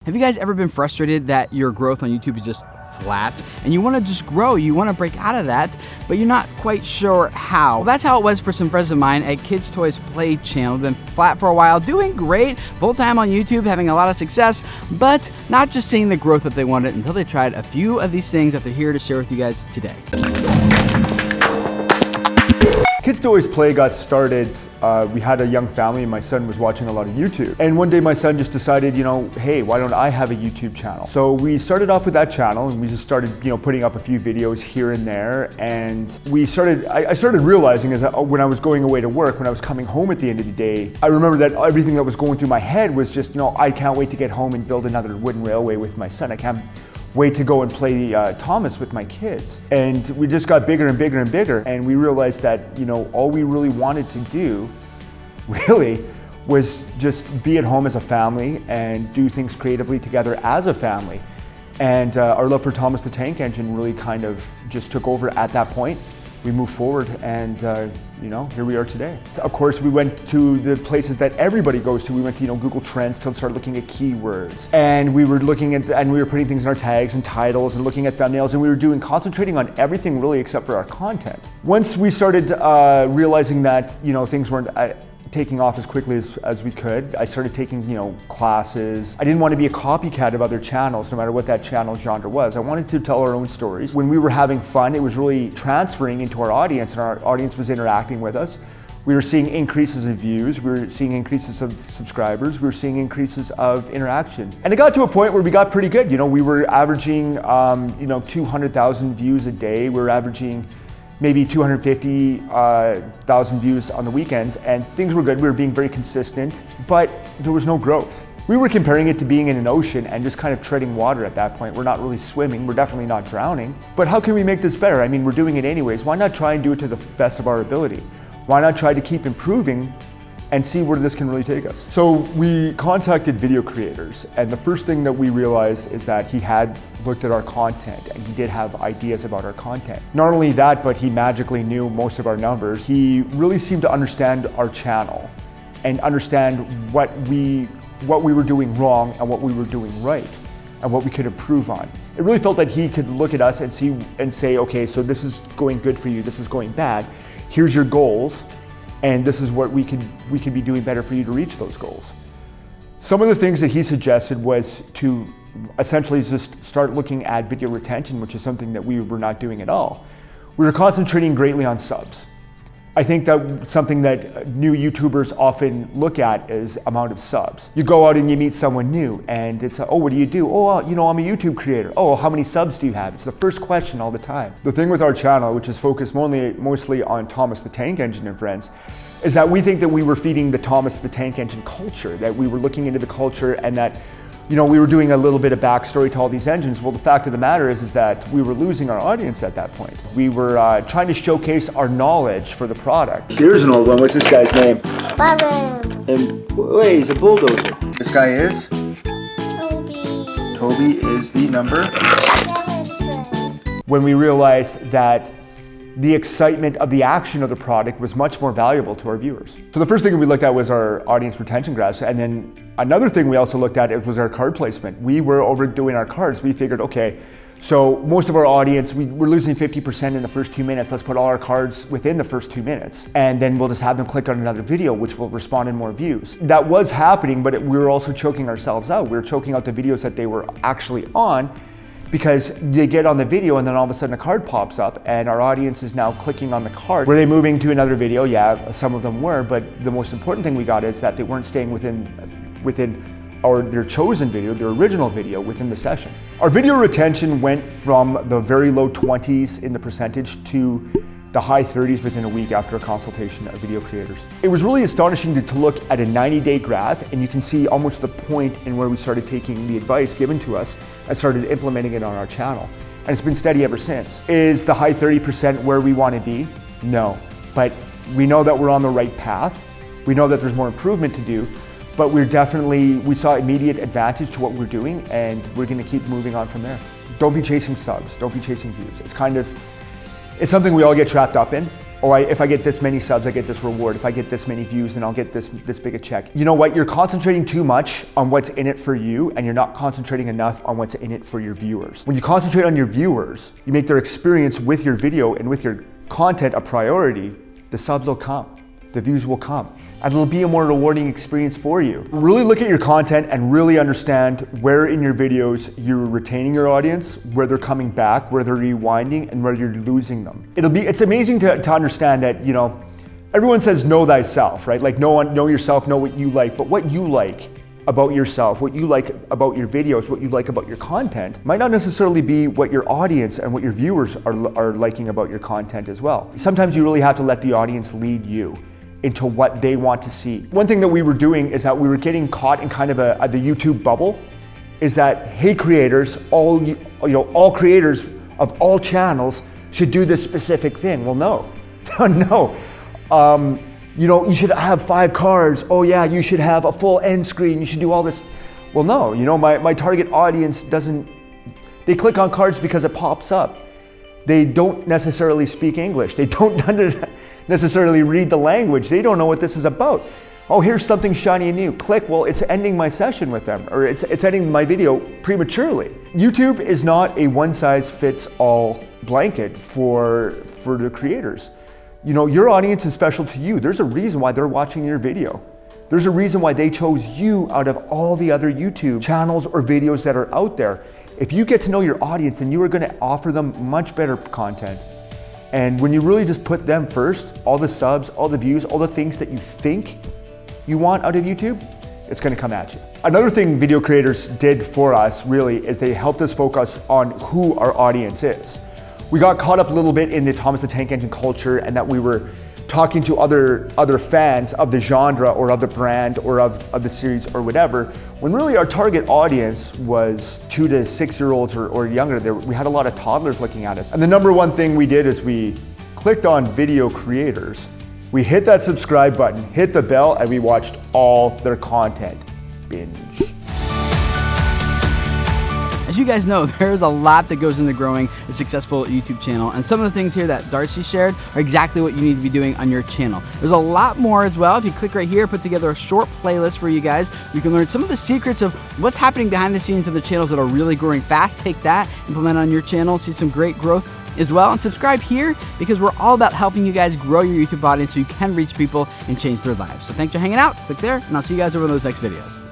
Have you guys ever been frustrated that your growth on YouTube is just flat and you want to just grow, you want to break out of that, but you're not quite sure how? Well, that's how it was for some friends of mine at Kids Toys Play channel. Been flat for a while, doing great, full-time on YouTube, having a lot of success, but not just seeing the growth that they wanted until they tried a few of these things that they're here to share with you guys today. Kids Toys Play got started, we had a young family and my son was watching a lot of YouTube. And one day my son just decided, hey, why don't I have a YouTube channel? So we started off with that channel and we just started, putting up a few videos here and there. And I started realizing as when I was going away to work, when I was coming home at the end of the day, I remember that everything that was going through my head was just, I can't wait to get home and build another wooden railway with my son. I can't wait to go and play Thomas with my kids. And we just got bigger and bigger and bigger. And we realized that, all we really wanted to do really was just be at home as a family and do things creatively together as a family. And our love for Thomas the Tank Engine really kind of just took over at that point. We moved forward and here we are today. Of course, we went to the places that everybody goes to. We went to Google Trends to start looking at keywords. And we were looking at, and we were putting things in our tags and titles and looking at thumbnails, and we were concentrating on everything really except for our content. Once we started realizing that things weren't taking off as quickly as we could, I started taking classes. I didn't want to be a copycat of other channels, no matter what that channel genre was. I wanted to tell our own stories. When we were having fun, it was really transferring into our audience, and our audience was interacting with us. We were seeing increases of views, we were seeing increases of subscribers, we were seeing increases of interaction. And it got to a point where we got pretty good. We were averaging 200,000 views a day. We were averaging maybe 250,000 views on the weekends, and things were good. We were being very consistent, but there was no growth. We were comparing it to being in an ocean and just kind of treading water at that point. We're not really swimming, we're definitely not drowning. But how can we make this better? I mean, we're doing it anyways. Why not try and do it to the best of our ability? Why not try to keep improving and see where this can really take us? So we contacted video creators, and the first thing that we realized is that he had looked at our content and he did have ideas about our content. Not only that, but he magically knew most of our numbers. He really seemed to understand our channel and understand what we were doing wrong and what we were doing right and what we could improve on. It really felt that he could look at us and see and say, okay, so this is going good for you, this is going bad, here's your goals, and this is what we could be doing better for you to reach those goals. Some of the things that he suggested was to essentially just start looking at video retention, which is something that we were not doing at all. We were concentrating greatly on subs. I think that something that new YouTubers often look at is amount of subs. You go out and you meet someone new and it's, oh, what do you do? Oh, I'm a YouTube creator. Oh, how many subs do you have? It's the first question all the time. The thing with our channel, which is focused mostly on Thomas the Tank Engine and friends, is that we think that we were feeding the Thomas the Tank Engine culture, that we were looking into the culture and that we were doing a little bit of backstory to all these engines. Well, the fact of the matter is that we were losing our audience at that point. We were trying to showcase our knowledge for the product. Here's an old one. What's this guy's name? Baron. And wait, he's a bulldozer. This guy is? Toby. Toby is the number. When we realized that the excitement of the action of the product was much more valuable to our viewers. So the first thing we looked at was our audience retention graphs, and then another thing we also looked at was our card placement. We were overdoing our cards. We figured, okay, so most of our audience, we're losing 50% in the first 2 minutes. Let's put all our cards within the first 2 minutes, and then we'll just have them click on another video, which will respond in more views. That was happening, but we were also choking ourselves out. We were choking out the videos that they were actually on, because they get on the video and then all of a sudden a card pops up and our audience is now clicking on the card. Were they moving to another video? Yeah, some of them were, but the most important thing we got is that they weren't staying within their chosen video, their original video within the session. Our video retention went from the very low 20s in the percentage to the high 30s within a week after a consultation of video creators. It was really astonishing to look at a 90-day graph, and you can see almost the point in where we started taking the advice given to us and started implementing it on our channel. And it's been steady ever since. Is the high 30% where we want to be? No, but we know that we're on the right path. We know that there's more improvement to do, but we saw immediate advantage to what we're doing, and we're going to keep moving on from there. Don't be chasing subs, don't be chasing views. It's something we all get trapped up in. oh, if I get this many subs, I get this reward. If I get this many views, then I'll get this big a check. You know what? You're concentrating too much on what's in it for you, and you're not concentrating enough on what's in it for your viewers. When you concentrate on your viewers, you make their experience with your video and with your content a priority, the subs will come, the views will come, and it'll be a more rewarding experience for you. Really look at your content and really understand where in your videos you're retaining your audience, where they're coming back, where they're rewinding, and where you're losing them. It's amazing to understand that, you know, everyone says know thyself, right? Like know yourself, know what you like, but what you like about yourself, what you like about your videos, what you like about your content might not necessarily be what your audience and what your viewers are liking about your content as well. Sometimes you really have to let the audience lead you into what they want to see. One thing that we were doing is that we were getting caught in kind of the YouTube bubble, is that, hey creators, all creators of all channels should do this specific thing. Well, no, no. You know, you should have 5 cards. Oh yeah, you should have a full end screen. You should do all this. Well, no, you know, my target audience they click on cards because it pops up. They don't necessarily speak English. They don't necessarily read the language. They don't know what this is about. Oh, here's something shiny and new. Click, well, it's ending my session with them, or it's ending my video prematurely. YouTube is not a one-size-fits-all blanket for the creators. You know, your audience is special to you. There's a reason why they're watching your video. There's a reason why they chose you out of all the other YouTube channels or videos that are out there. If you get to know your audience, then you are going to offer them much better content. And when you really just put them first, all the subs, all the views, all the things that you think you want out of YouTube, it's going to come at you. Another thing video creators did for us really is they helped us focus on who our audience is. We got caught up a little bit in the Thomas the Tank Engine culture, and that we were talking to other fans of the genre or of the brand or of the series or whatever, when really our target audience was 2 to 6-year-olds or younger. We had a lot of toddlers looking at us. And the number one thing we did is we clicked on video creators, we hit that subscribe button, hit the bell, and we watched all their content. Binge. As you guys know, there's a lot that goes into growing a successful YouTube channel, and some of the things here that Darcy shared are exactly what you need to be doing on your channel. There's a lot more as well. If you click right here, put together a short playlist for you guys. You can learn some of the secrets of what's happening behind the scenes of the channels that are really growing fast. Take that, implement it on your channel, see some great growth as well, and subscribe here because we're all about helping you guys grow your YouTube audience so you can reach people and change their lives. So thanks for hanging out. Click there, and I'll see you guys over those next videos.